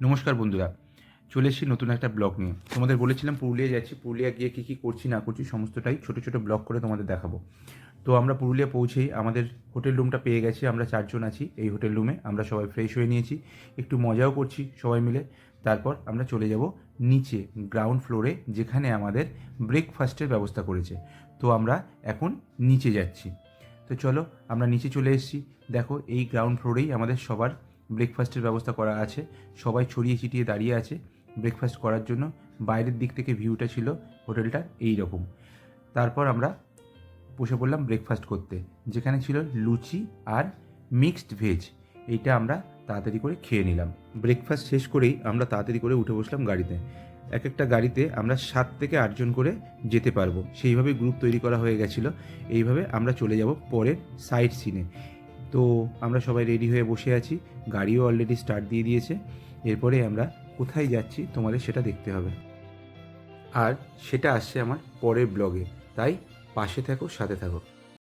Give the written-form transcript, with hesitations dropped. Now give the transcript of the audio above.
নমস্কার বন্ধুরা, চলে এসেছি নতুন একটা ব্লগ নিয়ে। তোমাদের বলেছিলাম পুরুলিয়া যাচ্ছি, পুরুলিয়া গিয়ে কী কী করছি না করছি সমস্তটাই ছোটো ছোটো ব্লগ করে তোমাদের দেখাবো। তো আমরা পুরুলিয়া পৌঁছেই আমাদের হোটেল রুমটা পেয়ে গেছি। আমরা 4 জন আছি এই হোটেল রুমে। আমরা সবাই ফ্রেশ হয়ে নিয়েছি, একটু মজাও করছি সবাই মিলে। তারপর আমরা চলে যাব নিচে গ্রাউন্ড ফ্লোরে, যেখানে আমাদের ব্রেকফাস্টের ব্যবস্থা করেছে। তো আমরা এখন নিচে যাচ্ছি। তো চলো, আমরা নিচে চলে এসেছি। দেখো, এই গ্রাউন্ড ফ্লোরেই আমাদের সবার ব্রেকফাস্টের ব্যবস্থা করা আছে। সবাই ছড়িয়ে ছিটিয়ে দাঁড়িয়ে আছে ব্রেকফাস্ট করার জন্য। বাইরের দিক থেকে ভিউটা ছিল হোটেলটার এই রকম। তারপর আমরা বসে পড়লাম ব্রেকফাস্ট করতে, যেখানে ছিল লুচি আর মিক্সড ভেজ। এইটা আমরা তাড়াতাড়ি করে খেয়ে নিলাম। ব্রেকফাস্ট শেষ করেই আমরা তাড়াতাড়ি করে উঠে বসলাম গাড়িতে। এক একটা গাড়িতে আমরা 7 থেকে 8 জন করে যেতে পারবো, সেইভাবে গ্রুপ তৈরি করা হয়ে গেছিলো। এইভাবে আমরা চলে যাব পরের সাইট সিনে। তো আমরা সবাই রেডি হয়ে বসে আছি, গাড়িও অলরেডি স্টার্ট দিয়ে দিয়েছে। এরপরে আমরা কোথায় যাচ্ছি তোমাদের সেটা দেখতে হবে, আর সেটা আসছে আমার পরের ব্লগে। তাই পাশে থাকো, সাথে থাকো।